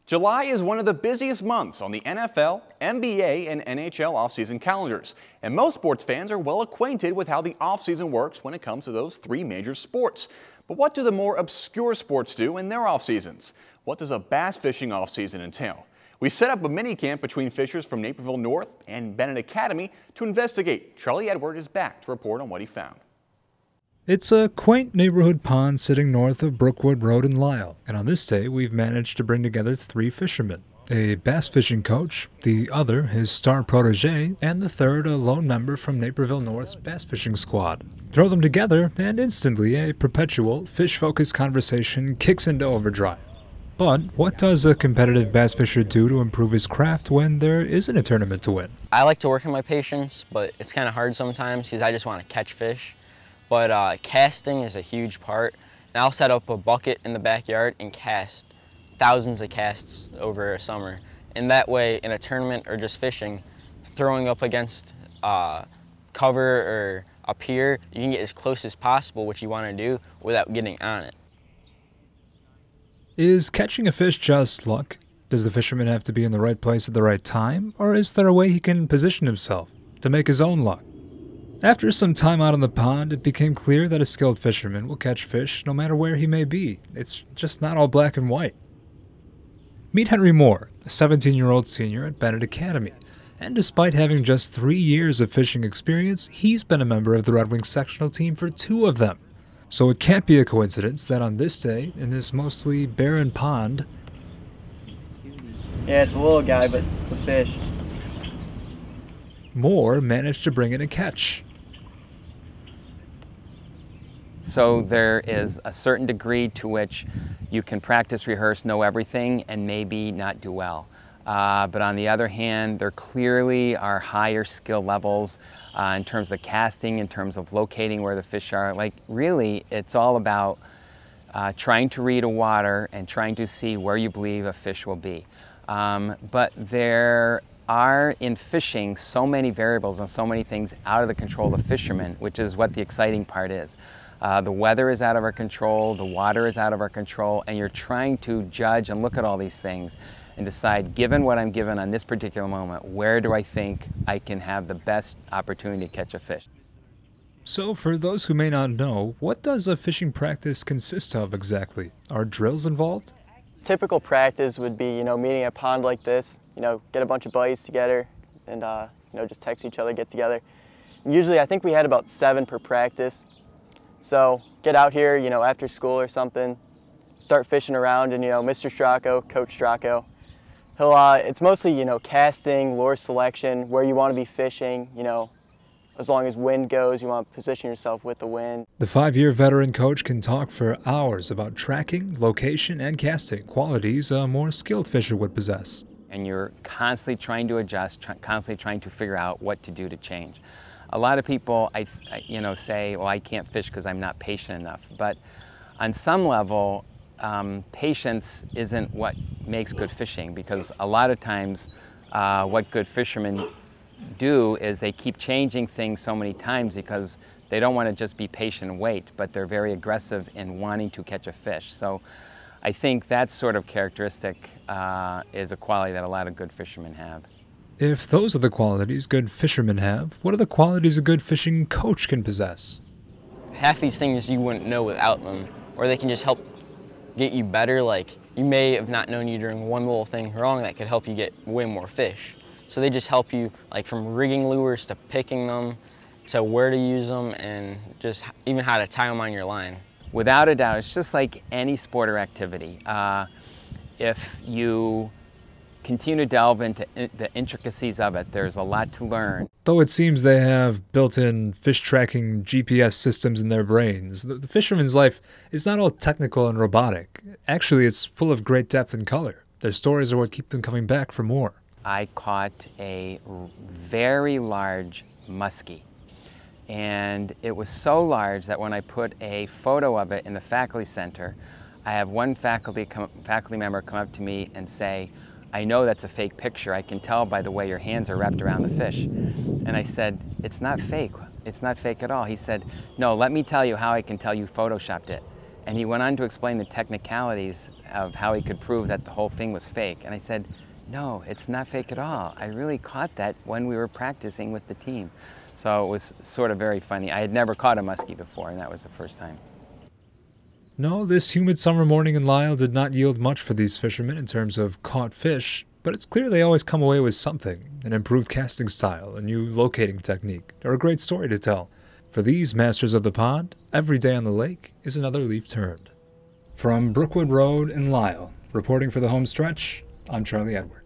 July is one of the busiest months on the NFL, NBA, and NHL offseason calendars, and most sports fans are well acquainted with how the offseason works when it comes to those three major sports. But what do the more obscure sports do in their offseasons? What does a bass fishing offseason entail? We set up a mini camp between fishers from Naperville North and Benet Academy to investigate. Charlie Edward is back to report on what he found. It's a quaint neighborhood pond sitting north of Brookwood Road in Lisle, and on this day we've managed to bring together three fishermen. A bass fishing coach, the other his star protege, and the third a lone member from Naperville North's bass fishing squad. Throw them together and instantly a perpetual fish-focused conversation kicks into overdrive. But what does a competitive bass fisher do to improve his craft when there isn't a tournament to win? I like to work on my patience, but it's kind of hard sometimes because I just want to catch fish. But casting is a huge part, and I'll set up a bucket in the backyard and cast thousands of casts over a summer. And that way, in a tournament or just fishing, throwing up against cover or a pier, you can get as close as possible what you want to do without getting on it. Is catching a fish just luck? Does the fisherman have to be in the right place at the right time, or is there a way he can position himself to make his own luck? After some time out on the pond, it became clear that a skilled fisherman will catch fish no matter where he may be. It's just not all black and white. Meet Henry Moore, a 17-year-old senior at Benet Academy. And despite having just 3 years of fishing experience, he's been a member of the Red Wings sectional team for 2 of them. So it can't be a coincidence that on this day, in this mostly barren pond... Yeah, it's a little guy, but it's a fish. Moore managed to bring in a catch. So there is a certain degree to which you can practice, rehearse, know everything, and maybe not do well. But on the other hand, there clearly are higher skill levels in terms of casting, in terms of locating where the fish are. Like really, it's all about trying to read a water and trying to see where you believe a fish will be. But there are in fishing so many variables and so many things out of the control of the fishermen, which is what the exciting part is. The weather is out of our control, the water is out of our control, and you're trying to judge and look at all these things and decide, given what I'm given on this particular moment, where do I think I can have the best opportunity to catch a fish? So for those who may not know, what does a fishing practice consist of exactly? Are drills involved? Typical practice would be, meeting a pond like this, get a bunch of buddies together and, just text each other, get together. And usually I think we had about 7 per practice. So get out here, after school or something, start fishing around, and Mr. Stracco, Coach Stracco, it's mostly casting, lure selection, where you want to be fishing. As long as wind goes, you want to position yourself with the wind. The 5-year veteran coach can talk for hours about tracking, location, and casting, qualities a more skilled fisher would possess. And you're constantly trying to adjust, constantly trying to figure out what to do to change. A lot of people, say, well, I can't fish because I'm not patient enough. But on some level, patience isn't what makes good fishing, because a lot of times what good fishermen do is they keep changing things so many times because they don't want to just be patient and wait, but they're very aggressive in wanting to catch a fish. So I think that sort of characteristic is a quality that a lot of good fishermen have. If those are the qualities good fishermen have, what are the qualities a good fishing coach can possess? Half these things you wouldn't know without them, or they can just help get you better. Like, you may have not known you're doing one little thing wrong that could help you get way more fish. So they just help you, like, from rigging lures to picking them to where to use them, and just even how to tie them on your line. Without a doubt, it's just like any sport or activity. If you continue to delve into the intricacies of it, there's a lot to learn. Though it seems they have built-in fish tracking GPS systems in their brains, the fisherman's life is not all technical and robotic. Actually, it's full of great depth and color. Their stories are what keep them coming back for more. I caught a very large muskie, and it was so large that when I put a photo of it in the faculty center, I have one faculty member come up to me and say, I know that's a fake picture. I can tell by the way your hands are wrapped around the fish. And I said, it's not fake. It's not fake at all. He said, no, let me tell you how I can tell you photoshopped it. And he went on to explain the technicalities of how he could prove that the whole thing was fake. And I said, no, it's not fake at all. I really caught that when we were practicing with the team. So it was sort of very funny. I had never caught a muskie before, and that was the first time. No, this humid summer morning in Lisle did not yield much for these fishermen in terms of caught fish, but it's clear they always come away with something, an improved casting style, a new locating technique, or a great story to tell. For these masters of the pond, every day on the lake is another leaf turned. From Brookwood Road in Lisle, reporting for the home stretch, I'm Charlie Edward.